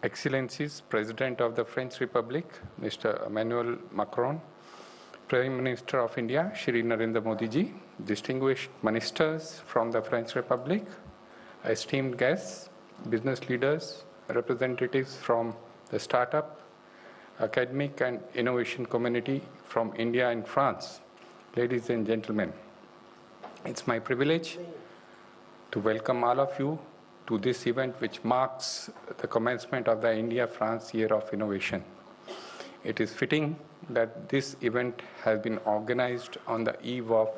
Excellencies, President of the French Republic, Mr. Emmanuel Macron, Prime Minister of India, Shri Narendra Modi ji, distinguished ministers from the French Republic, esteemed guests, business leaders, representatives from the startup, academic and innovation community from India and France, ladies and gentlemen, it's my privilege to welcome all of you to this event which marks the commencement of the India-France Year of Innovation. It is fitting that this event has been organized on the eve of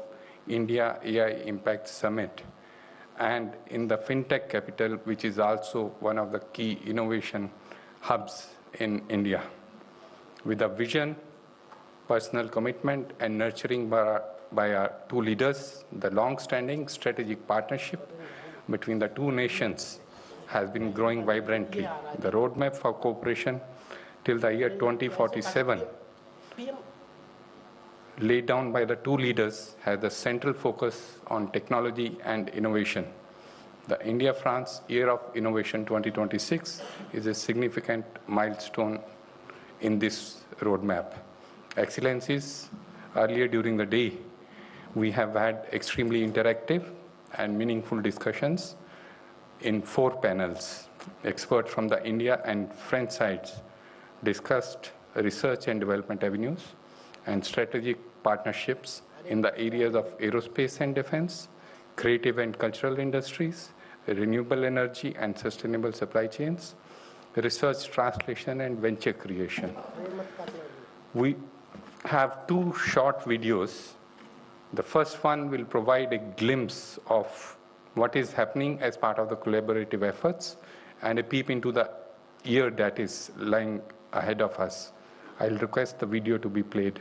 India AI Impact Summit and in the FinTech capital, which is also one of the key innovation hubs in India. With a vision, personal commitment, and nurturing by our two leaders, the long-standing strategic partnership between the two nations has been growing vibrantly. The roadmap for cooperation till the year 2047 laid down by the two leaders has a central focus on technology and innovation. The India-France Year of Innovation 2026 is a significant milestone in this roadmap. Excellencies, earlier during the day, we have had extremely interactive and meaningful discussions in 4 panels. Experts from the India and French sides discussed research and development avenues and strategic partnerships in the areas of aerospace and defense, creative and cultural industries, renewable energy and sustainable supply chains, research translation and venture creation. We have 2 short videos. The first one will provide a glimpse of what is happening as part of the collaborative efforts and a peep into the year that is lying ahead of us. I'll request the video to be played.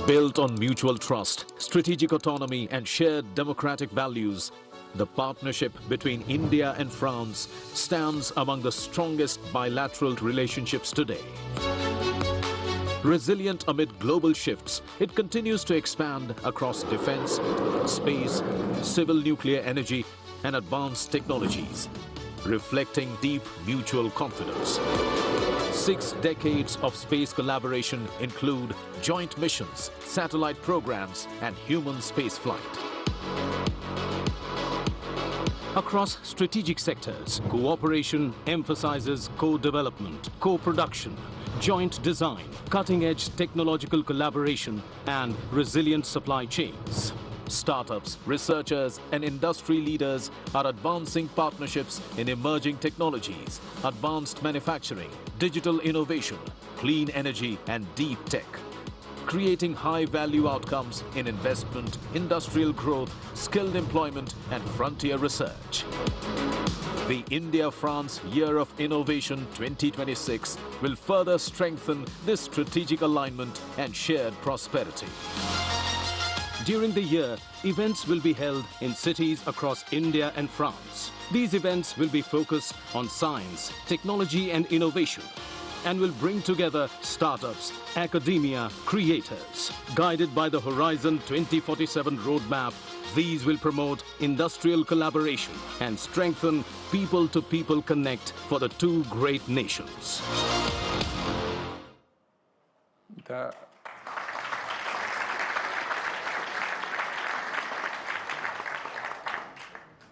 Built on mutual trust, strategic autonomy, and shared democratic values, the partnership between India and France stands among the strongest bilateral relationships today. Resilient amid global shifts, it continues to expand across defense, space, civil nuclear energy, and advanced technologies, reflecting deep mutual confidence. 6 decades of space collaboration include joint missions, satellite programs, and human spaceflight. Across strategic sectors, cooperation emphasizes co-development, co-production, joint design, cutting-edge technological collaboration, and resilient supply chains. Startups, researchers, and industry leaders are advancing partnerships in emerging technologies, advanced manufacturing, digital innovation, clean energy, and deep tech, creating high-value outcomes in investment, industrial growth, skilled employment, and frontier research. The India-France Year of Innovation 2026 will further strengthen this strategic alignment and shared prosperity. During the year, events will be held in cities across India and France. These events will be focused on science, technology, and innovation, and will bring together startups, academia, creators. Guided by the Horizon 2047 roadmap, these will promote industrial collaboration and strengthen people-to-people connect for the 2 great nations.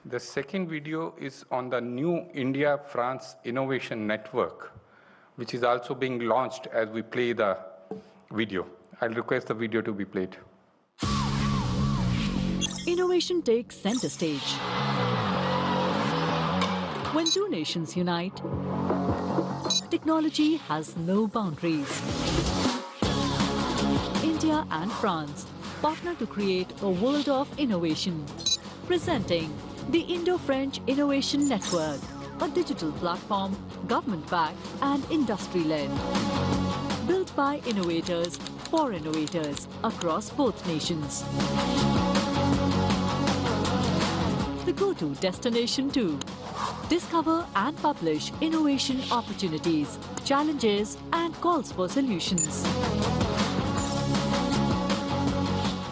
The second video is on the new India-France Innovation Network, which is also being launched as we play the video. I'll request the video to be played. Innovation takes center stage. When 2 nations unite, technology has no boundaries. India and France partner to create a world of innovation. Presenting the Indo-French Innovation Network, a digital platform, government-backed and industry-led. Built by innovators for innovators across both nations. The go-to destination to discover and publish innovation opportunities, challenges and calls for solutions.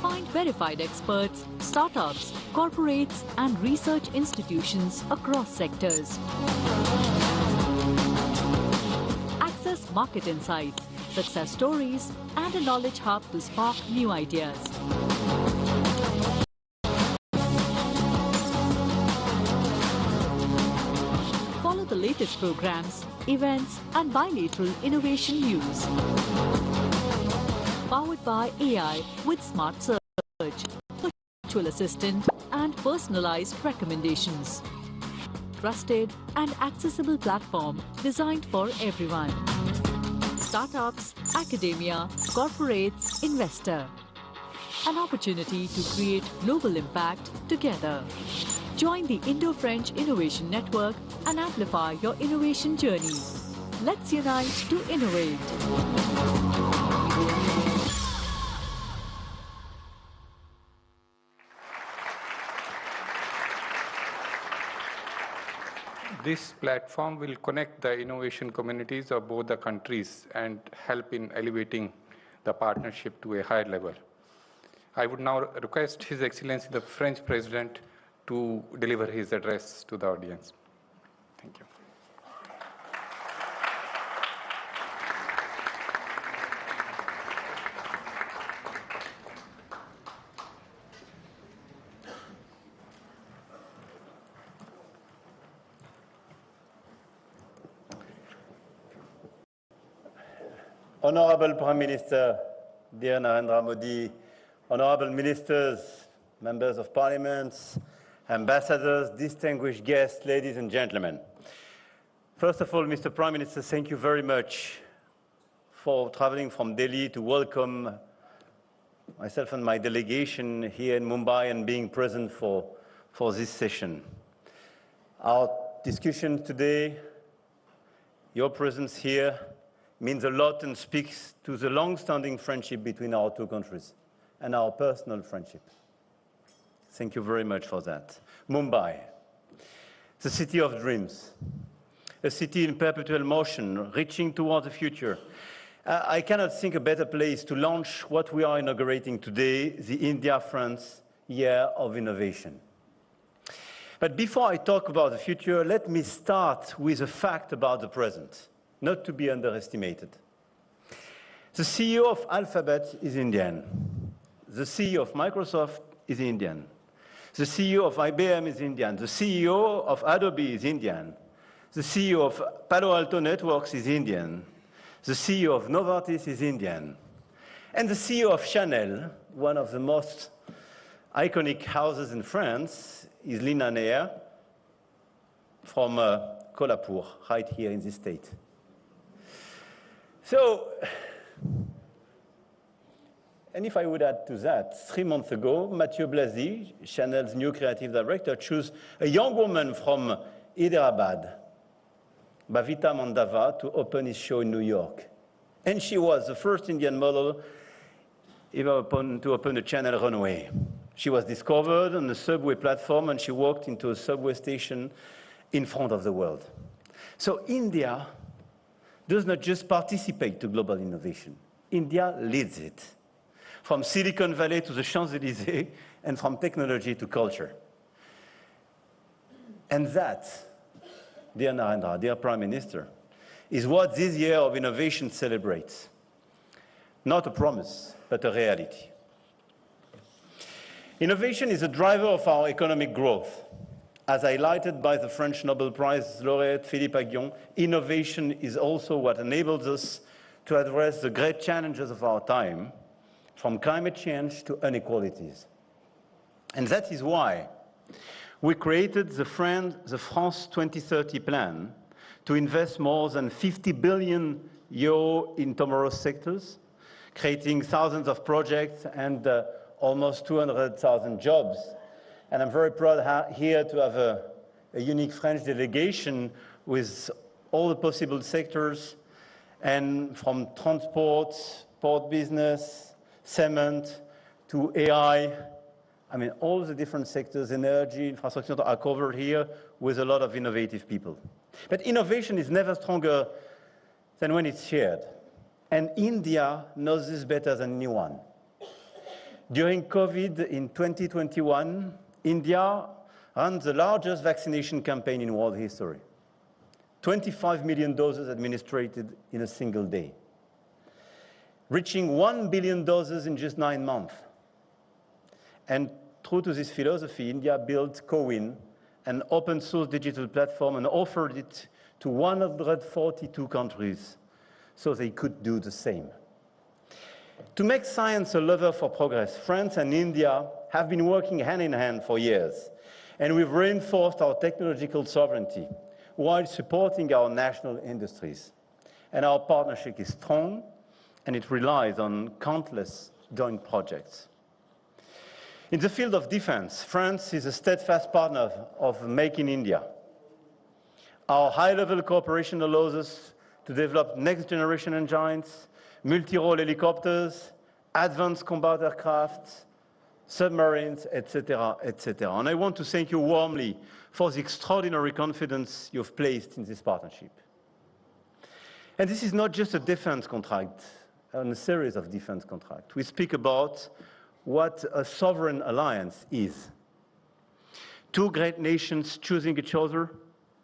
Find verified experts, startups, corporates, and research institutions across sectors. Access market insights, success stories, and a knowledge hub to spark new ideas. Follow the latest programs, events, and bilateral innovation news. Powered by AI with Smart Search, virtual assistant, and personalized recommendations. Trusted and accessible platform designed for everyone. Startups, academia, corporates, investor. An opportunity to create global impact together. Join the Indo-French Innovation Network and amplify your innovation journey. Let's unite to innovate. This platform will connect the innovation communities of both the countries and help in elevating the partnership to a higher level. I would now request His Excellency the French President to deliver his address to the audience. Thank you. Honorable Prime Minister, dear Narendra Modi, honorable ministers, members of parliament, ambassadors, distinguished guests, ladies and gentlemen. First of all, Mr. Prime Minister, thank you very much for traveling from Delhi to welcome myself and my delegation here in Mumbai and being present for this session. Our discussion today, your presence here, means a lot and speaks to the long-standing friendship between our two countries and our personal friendship. Thank you very much for that. Mumbai, the city of dreams, a city in perpetual motion, reaching toward the future. I cannot think a better place to launch what we are inaugurating today, the India-France Year of Innovation. But before I talk about the future, let me start with a fact about the present, not to be underestimated. The CEO of Alphabet is Indian. The CEO of Microsoft is Indian. The CEO of IBM is Indian. The CEO of Adobe is Indian. The CEO of Palo Alto Networks is Indian. The CEO of Novartis is Indian. And the CEO of Chanel, one of the most iconic houses in France, is Lina Nair from Kolhapur, right here in this state. So, and if I would add to that, 3 months ago, Mathieu Blazy, Chanel's new creative director, chose a young woman from Hyderabad, Bhavita Mandava, to open his show in New York. And she was the first Indian model ever to open a Chanel runway. She was discovered on the subway platform, and she walked into a subway station in front of the world. So India does not just participate to global innovation. India leads it, from Silicon Valley to the Champs-Élysées, and from technology to culture. And that, dear Narendra, dear Prime Minister, is what this year of innovation celebrates. Not a promise, but a reality. Innovation is a driver of our economic growth. As highlighted by the French Nobel Prize laureate Philippe Aghion, innovation is also what enables us to address the great challenges of our time, from climate change to inequalities. And that is why we created the France 2030 plan to invest more than 50 billion euro in tomorrow's sectors, creating thousands of projects and almost 200,000 jobs. And I'm very proud here to have a unique French delegation with all the possible sectors, and from transport, port business, cement, to AI. I mean, all the different sectors, energy, infrastructure, are covered here with a lot of innovative people. But innovation is never stronger than when it's shared. And India knows this better than anyone. During COVID in 2021, India ran the largest vaccination campaign in world history. 25 million doses administered in a single day, reaching 1 billion doses in just 9 months. And true to this philosophy, India built CoWIN, an open source digital platform, and offered it to 142 countries so they could do the same. To make science a lever for progress, France and India have been working hand in hand for years, and we've reinforced our technological sovereignty while supporting our national industries. And our partnership is strong, and it relies on countless joint projects. In the field of defense, France is a steadfast partner of Make in India. Our high-level cooperation allows us to develop next-generation engines, multi-role helicopters, advanced combat aircraft, submarines, etc., etc. And I want to thank you warmly for the extraordinary confidence you've placed in this partnership. And this is not just a defense contract, and a series of defense contracts. We speak about what a sovereign alliance is. Two great nations choosing each other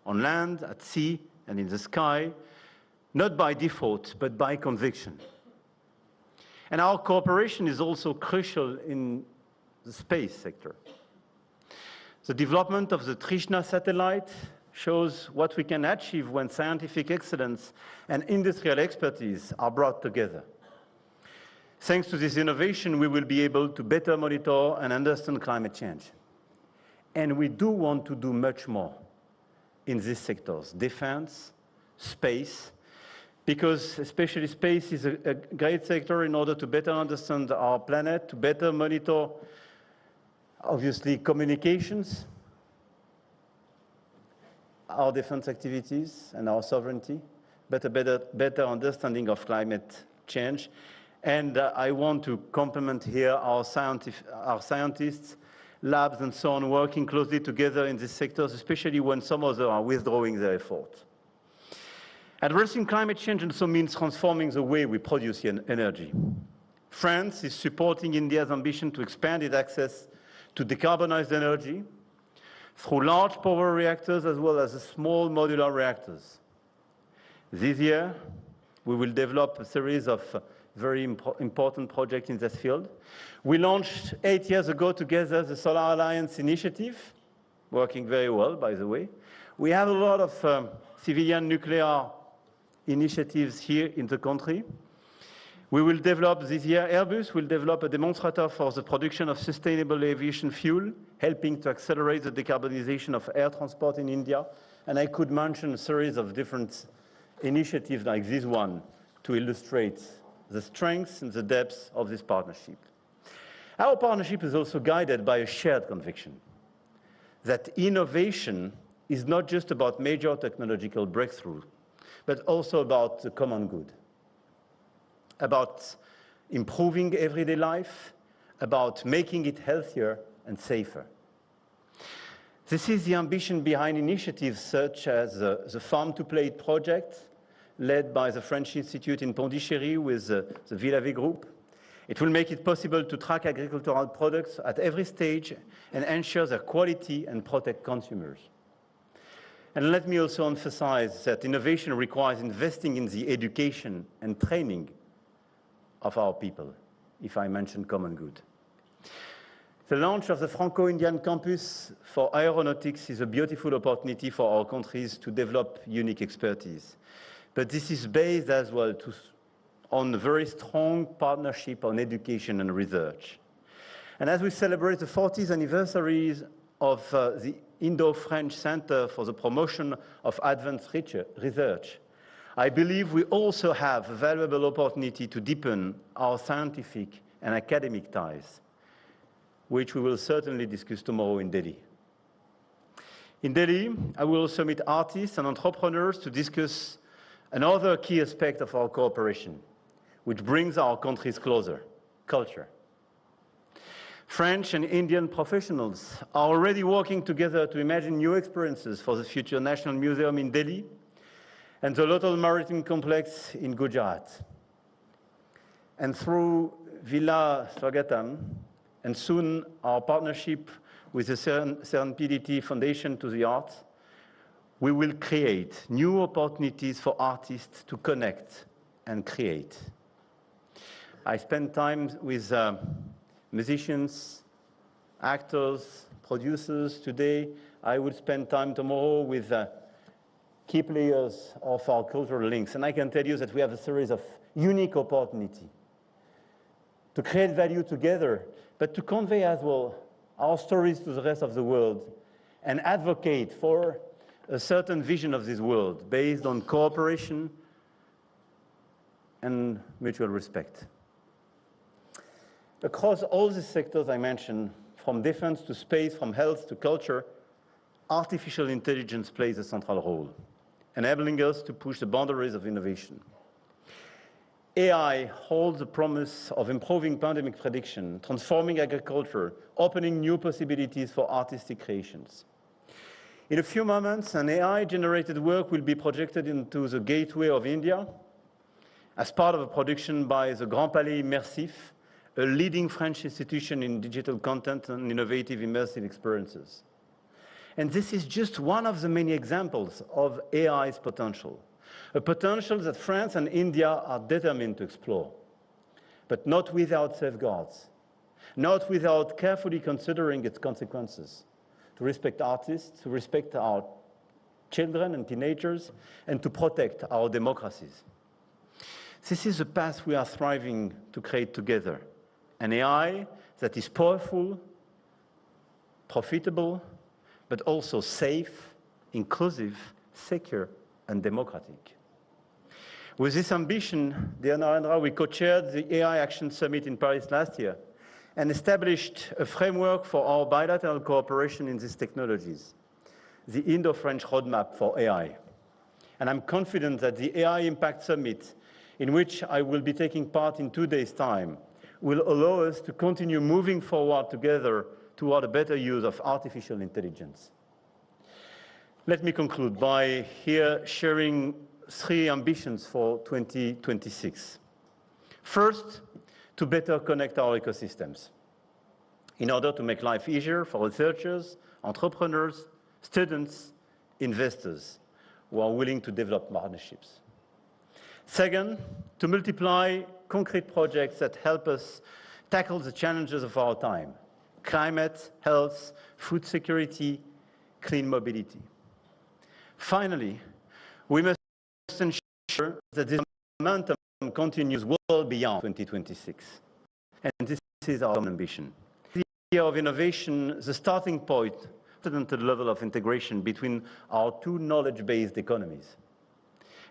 on land, at sea, and in the sky, not by default, but by conviction. And our cooperation is also crucial in the space sector. The development of the Trishna satellite shows what we can achieve when scientific excellence and industrial expertise are brought together. Thanks to this innovation, we will be able to better monitor and understand climate change. And we do want to do much more in these sectors, defense, space, because especially space is a great sector in order to better understand our planet, to better monitor, obviously, communications, our defense activities and our sovereignty, but a better understanding of climate change. And I want to compliment here our scientists, labs and so on, working closely together in these sectors, especially when some others are withdrawing their efforts. Addressing climate change also means transforming the way we produce energy. France is supporting India's ambition to expand its access to decarbonized energy through large power reactors as well as small modular reactors. This year, we will develop a series of very important projects in this field. We launched 8 years ago together the Solar Alliance initiative, working very well, by the way. We have a lot of civilian nuclear initiatives here in the country. We will develop this year, Airbus will develop a demonstrator for the production of sustainable aviation fuel, helping to accelerate the decarbonization of air transport in India. And I could mention a series of different initiatives like this one to illustrate the strengths and the depths of this partnership. Our partnership is also guided by a shared conviction that innovation is not just about major technological breakthrough, but also about the common good, about improving everyday life, about making it healthier and safer. This is the ambition behind initiatives such as the Farm to Plate project, led by the French Institute in Pondichéry with the Villavet Group. It will make it possible to track agricultural products at every stage and ensure their quality and protect consumers. And let me also emphasize that innovation requires investing in the education and training of our people, if I mention common good. The launch of the Franco-Indian Campus for Aeronautics is a beautiful opportunity for our countries to develop unique expertise. But this is based as well on a very strong partnership on education and research. And as we celebrate the 40th anniversary of the Indo-French Center for the Promotion of Advanced Research, I believe we also have a valuable opportunity to deepen our scientific and academic ties, which we will certainly discuss tomorrow in Delhi. In Delhi, I will also meet artists and entrepreneurs to discuss another key aspect of our cooperation, which brings our countries closer: culture. French and Indian professionals are already working together to imagine new experiences for the future National Museum in Delhi and the Lothal Maritime Complex in Gujarat. And through Villa Swagatam, and soon our partnership with the Serendipity Foundation to the Arts, we will create new opportunities for artists to connect and create. I spend time with musicians, actors, producers today. I will spend time tomorrow with key players of our cultural links. And I can tell you that we have a series of unique opportunities to create value together, but to convey as well our stories to the rest of the world and advocate for a certain vision of this world based on cooperation and mutual respect. Across all the sectors I mentioned, from defense to space, from health to culture, artificial intelligence plays a central role, enabling us to push the boundaries of innovation. AI holds the promise of improving pandemic prediction, transforming agriculture, opening new possibilities for artistic creations. In a few moments, an AI-generated work will be projected into the Gateway of India as part of a production by the Grand Palais Immersif, a leading French institution in digital content and innovative immersive experiences. And this is just one of the many examples of AI's potential, a potential that France and India are determined to explore, but not without safeguards, not without carefully considering its consequences, to respect artists, to respect our children and teenagers, and to protect our democracies. This is a path we are striving to create together, an AI that is powerful, profitable, but also safe, inclusive, secure, and democratic. With this ambition, dear Narendra, we co-chaired the AI Action Summit in Paris last year and established a framework for our bilateral cooperation in these technologies, the Indo-French Roadmap for AI. And I'm confident that the AI Impact Summit, in which I will be taking part in 2 days' time, will allow us to continue moving forward together toward a better use of artificial intelligence. Let me conclude by here sharing 3 ambitions for 2026. First, to better connect our ecosystems in order to make life easier for researchers, entrepreneurs, students, investors who are willing to develop partnerships. Second, to multiply concrete projects that help us tackle the challenges of our time: climate, health, food security, clean mobility. Finally, we must ensure that this momentum continues well beyond 2026. And this is our ambition. The year of innovation, the starting point, to the level of integration between our 2 knowledge-based economies.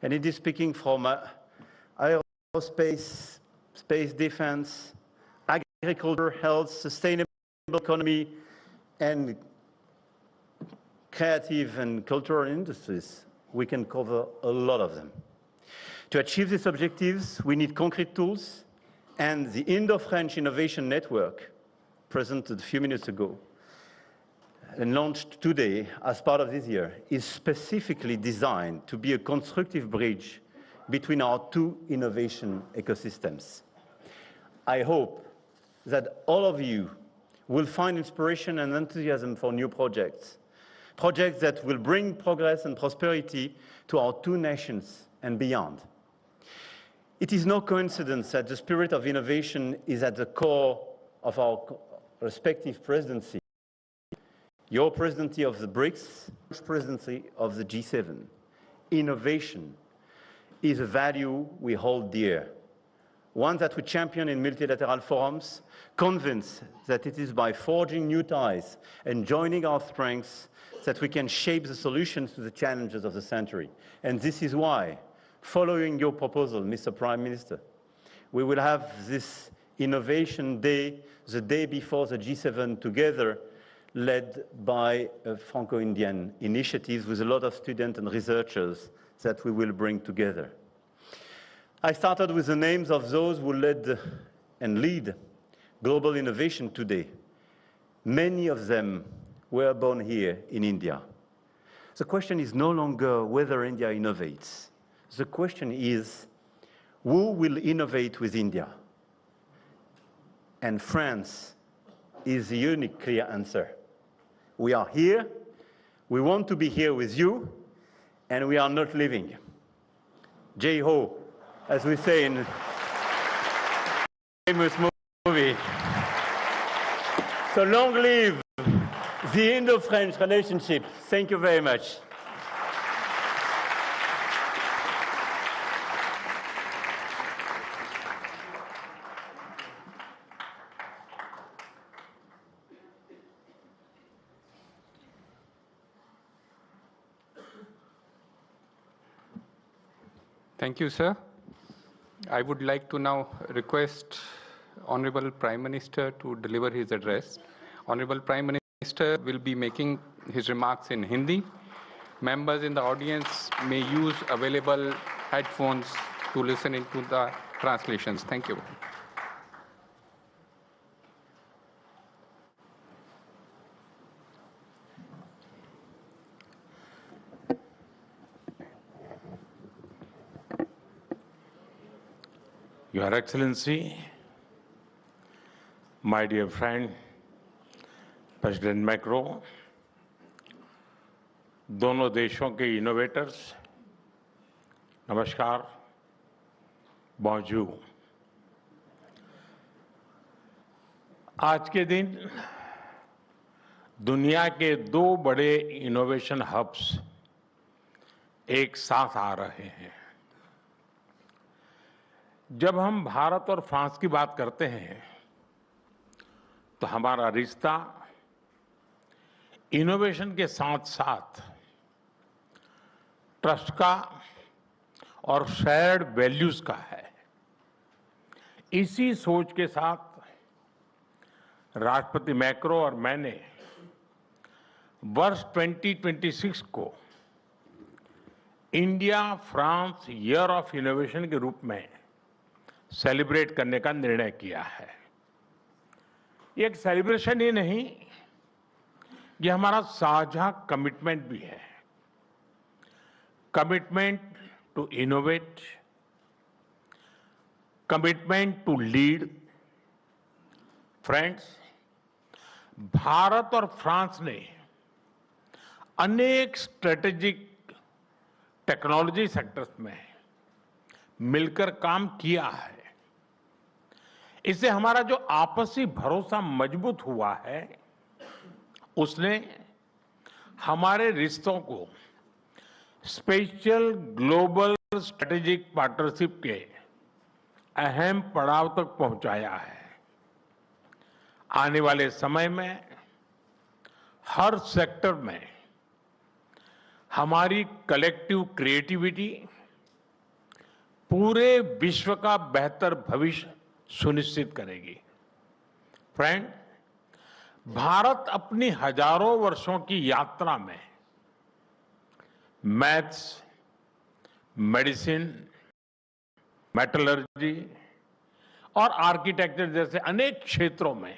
And it is speaking from aerospace, space defense, agriculture, health, sustainable economy, and creative and cultural industries. We can cover a lot of them. To achieve these objectives, we need concrete tools, and the Indo-French Innovation Network, presented a few minutes ago, and launched today as part of this year, is specifically designed to be a constructive bridge between our 2 innovation ecosystems. I hope that all of you will find inspiration and enthusiasm for new projects that will bring progress and prosperity to our 2 nations and beyond. It is no coincidence that the spirit of innovation is at the core of our respective presidency. Your presidency of the BRICS, presidency of the G7. Innovation is a value we hold dear, one that we champion in multilateral forums, convinced that it is by forging new ties and joining our strengths that we can shape the solutions to the challenges of the century. And this is why, following your proposal, Mr. Prime Minister, we will have this Innovation Day, the day before the G7 together, led by a Franco-Indian initiative with a lot of students and researchers that we will bring together. I started with the names of those who led and lead global innovation today. Many of them were born here in India. The question is no longer whether India innovates. The question is, who will innovate with India? And France is the unique clear answer. We are here, we want to be here with you, and we are not leaving. Jai-ho, as we say in the famous movie. So long live the Indo-French relationship. Thank you very much. Thank you, sir. I would like to now request Honorable Prime Minister to deliver his address. Honorable Prime Minister will be making his remarks in Hindi. Members in the audience may use available headphones to listen into the translations. Thank you. Your Excellency, my dear friend, President Macron, दोनों देशों के innovators, नमस्कार, bonjour। आज के दिन दुनिया के दो बड़े इनोवेशन हब्स एक साथ आ रहे हैं। जब हम भारत और फ्रांस की बात करते हैं तो हमारा रिश्ता इनोवेशन के साथ साथ ट्रस्ट का और शेयर्ड वैल्यूज का है। इसी सोच के साथ राष्ट्रपति मैक्रो और मैंने वर्ष 2026 को India France year of innovation के रूप में सेलिब्रेट करने का निर्णय किया है। ये एक सेलिब्रेशन ही नहीं, ये हमारा साझा कमिटमेंट भी है। Commitment to innovate, commitment to lead. Friends, Bharat और फ्रांस ने अनेक स्ट्रेटेजिक टेक्नोलॉजी सेक्टर्स में मिलकर काम किया है। इससे हमारा जो आपसी भरोसा मजबूत हुआ है, उसने हमारे रिश्तों को स्पेशल ग्लोबल स्ट्रेटेजिक पार्टनरशिप के अहम पड़ाव तक पहुंचाया है। आने वाले समय में हर सेक्टर में हमारी कलेक्टिव क्रिएटिविटी पूरे विश्व का बेहतर भविष्य सुनिश्चित करेगी। फ्रेंड, भारत अपनी हजारों वर्षों की यात्रा में मैथ्स, मेडिसिन, मेटलर्जी और आर्किटेक्चर जैसे अनेक क्षेत्रों में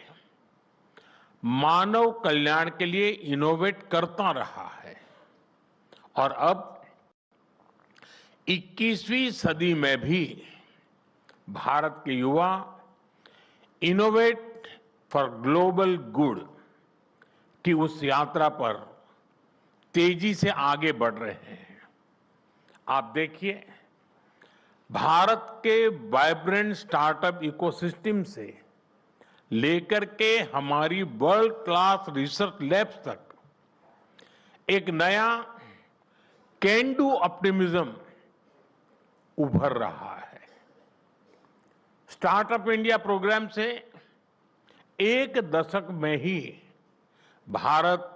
मानव कल्याण के लिए इनोवेट करता रहा है। और अब 21वीं सदी में भी भारत के युवा इनोवेट फॉर ग्लोबल गुड की उस यात्रा पर तेजी से आगे बढ़ रहे हैं। आप देखिए, भारत के वाइब्रेंट स्टार्टअप इकोसिस्टम से लेकर के हमारी वर्ल्ड क्लास रिसर्च लैब्स तक एक नया कैन डू ऑप्टिमिज्म उभर रहा है। स्टार्टअप इंडिया प्रोग्राम से एक दशक में ही भारत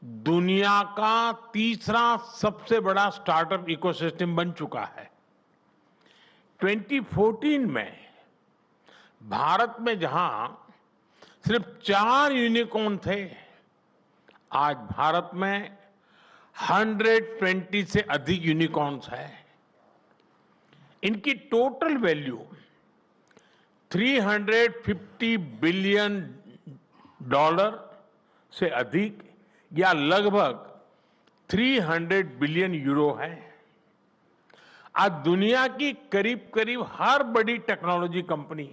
दुनिया का तीसरा सबसे बड़ा स्टार्टअप इकोसिस्टम बन चुका है। 2014 में भारत में जहां सिर्फ 4 यूनिकॉर्न थे, आज भारत में 120 से अधिक यूनिकॉर्न्स हैं। इनकी टोटल वैल्यू $350 बिलियन से अधिक या लगभग 300 बिलियन यूरो है। आज दुनिया की करीब करीब हर बड़ी टेक्नोलॉजी कंपनी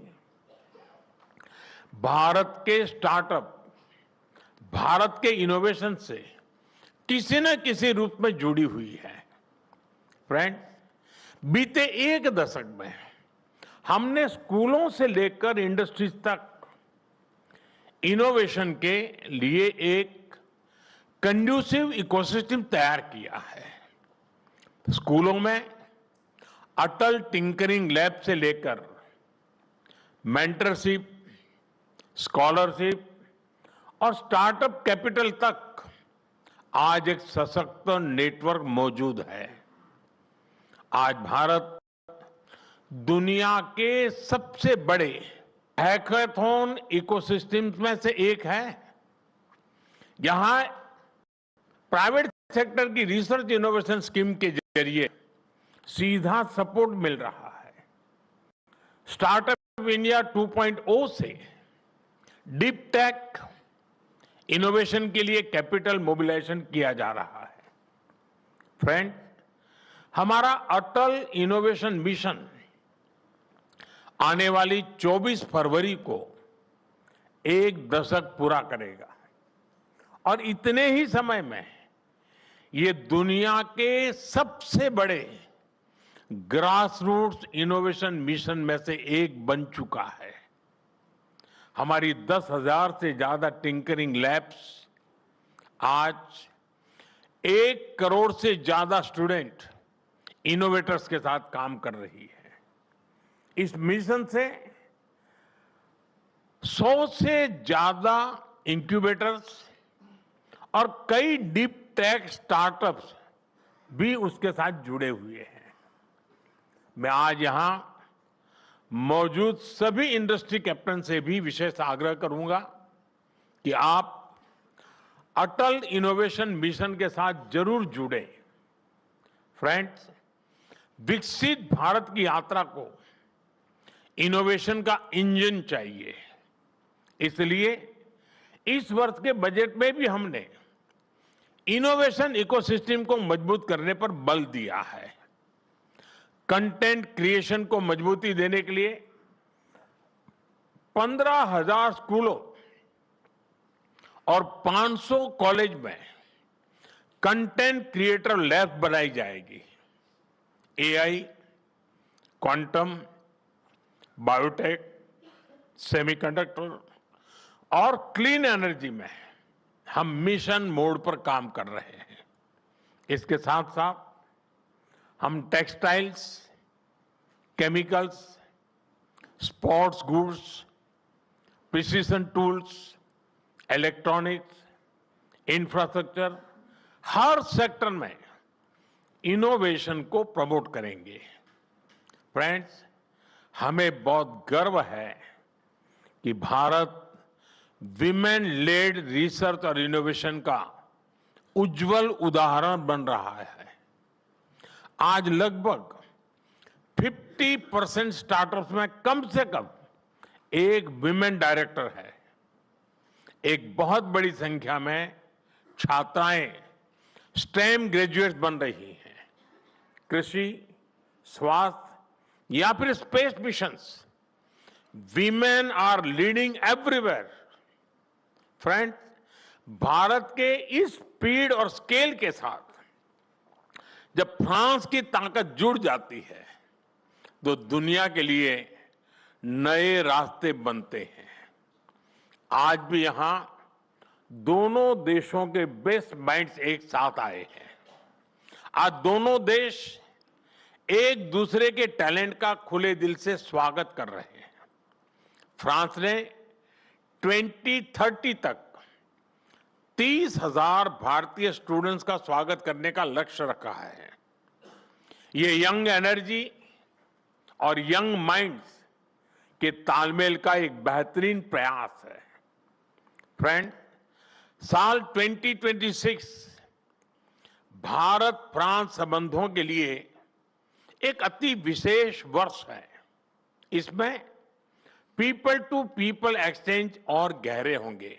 भारत के स्टार्टअप, भारत के इनोवेशन से किसी न किसी रूप में जुड़ी हुई है। फ्रेंड्स, बीते एक दशक में हमने स्कूलों से लेकर इंडस्ट्रीज तक इनोवेशन के लिए एक कंड्यूसिव इकोसिस्टम तैयार किया है। स्कूलों में अटल टिंकरिंग लैब से लेकर मेंटरशिप, स्कॉलरशिप और स्टार्टअप कैपिटल तक आज एक सशक्त नेटवर्क मौजूद है। आज भारत दुनिया के सबसे बड़े हैकाथॉन इकोसिस्टम्स में से एक है। यहां प्राइवेट सेक्टर की रिसर्च इनोवेशन स्कीम के जरिए सीधा सपोर्ट मिल रहा है। स्टार्टअप इंडिया 2.0 से डीप टेक इनोवेशन के लिए कैपिटल मोबिलाइजेशन किया जा रहा है। फ्रेंड, हमारा अटल इनोवेशन मिशन आने वाली 24 फरवरी को एक दशक पूरा करेगा और इतने ही समय में ये दुनिया के सबसे बड़े ग्रासरूट्स इनोवेशन मिशन में से एक बन चुका है। हमारी 10,000 से ज्यादा टिंकरिंग लैब्स आज 1 करोड़ से ज्यादा स्टूडेंट इनोवेटर्स के साथ काम कर रही है। इस मिशन से 100 से ज्यादा इंक्यूबेटर्स और कई डीप टेक स्टार्टअप्स भी उसके साथ जुड़े हुए हैं। मैं आज यहां मौजूद सभी इंडस्ट्री कैप्टन से भी विशेष आग्रह करूंगा कि आप अटल इनोवेशन मिशन के साथ जरूर जुड़े। फ्रेंड्स, विकसित भारत की यात्रा को इनोवेशन का इंजन चाहिए। इसलिए इस वर्ष के बजट में भी हमने इनोवेशन इकोसिस्टम को मजबूत करने पर बल दिया है। कंटेंट क्रिएशन को मजबूती देने के लिए 15,000 स्कूलों और 500 कॉलेज में कंटेंट क्रिएटर लैब बनाई जाएगी। एआई, क्वांटम, बायोटेक, सेमीकंडक्टर और क्लीन एनर्जी में हम मिशन मोड पर काम कर रहे हैं। इसके साथ साथ हम textiles, chemicals, sports goods, precision tools, electronics, infrastructure, हर सेक्टर में इनोवेशन को प्रमोट करेंगे। फ्रेंड्स, हमें बहुत गर्व है कि भारत विमेन लेड रिसर्च और इनोवेशन का उज्जवल उदाहरण बन रहा है। आज लगभग 50% स्टार्टअप्स में कम से कम एक विमेन डायरेक्टर है। एक बहुत बड़ी संख्या में छात्राएं स्टेम ग्रेजुएट्स बन रही हैं। कृषि, स्वास्थ्य या फिर space missions, women are leading everywhere. Friends, Bharat के इस स्पीड और स्केल के साथ जब फ्रांस की ताकत जुड़ जाती है तो दुनिया के लिए नए रास्ते बनते हैं। आज भी यहां दोनों देशों के बेस्ट माइंड्स एक साथ आए हैं। आज दोनों देश एक दूसरे के टैलेंट का खुले दिल से स्वागत कर रहे हैं। फ्रांस ने 2030 तक 30,000 भारतीय स्टूडेंट्स का स्वागत करने का लक्ष्य रखा है। ये यंग एनर्जी और यंग माइंड्स के तालमेल का एक बेहतरीन प्रयास है। फ्रेंड, साल 2026 भारत फ्रांस संबंधों के लिए एक अति विशेष वर्ष है। इसमें पीपल टू पीपल एक्सचेंज और गहरे होंगे।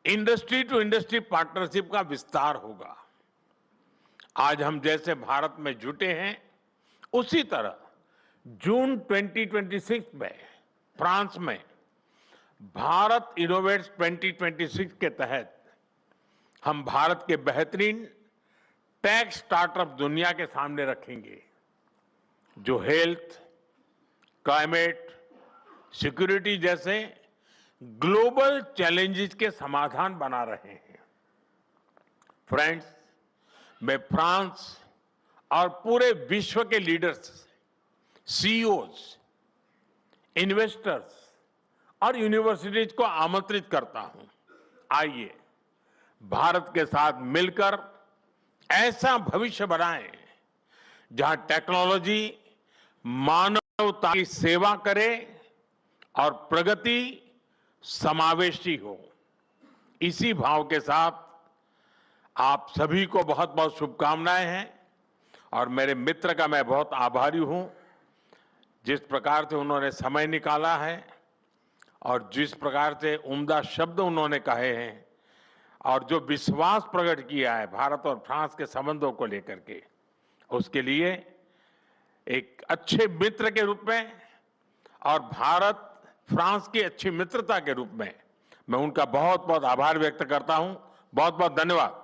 इंडस्ट्री टू इंडस्ट्री पार्टनरशिप का विस्तार होगा। आज हम जैसे भारत में जुटे हैं, उसी तरह जून 2026 में फ्रांस में भारत इनोवेट्स 2026 के तहत हम भारत के बेहतरीन टेक स्टार्टअप दुनिया के सामने रखेंगे, जो हेल्थ, क्लाइमेट, सिक्योरिटी जैसे ग्लोबल चैलेंजेस के समाधान बना रहे हैं। फ्रेंड्स, मैं फ्रांस और पूरे विश्व के लीडर्स, सीईओज, इन्वेस्टर्स और यूनिवर्सिटीज को आमंत्रित करता हूं। आइए भारत के साथ मिलकर ऐसा भविष्य बनाएं जहां टेक्नोलॉजी मानवता की सेवा करे और प्रगति समावेशी हो। इसी भाव के साथ आप सभी को बहुत बहुत शुभकामनाएं हैं और मेरे मित्र का मैं बहुत आभारी हूं, जिस प्रकार से उन्होंने समय निकाला है और जिस प्रकार से उम्दा शब्द उन्होंने कहे हैं और जो विश्वास प्रकट किया है भारत और फ्रांस के संबंधों को लेकर के, उसके लिए एक अच्छे मित्र के रूप में और भारत फ्रांस की अच्छी मित्रता के रूप में मैं उनका बहुत बहुत आभार व्यक्त करता हूं। बहुत बहुत धन्यवाद।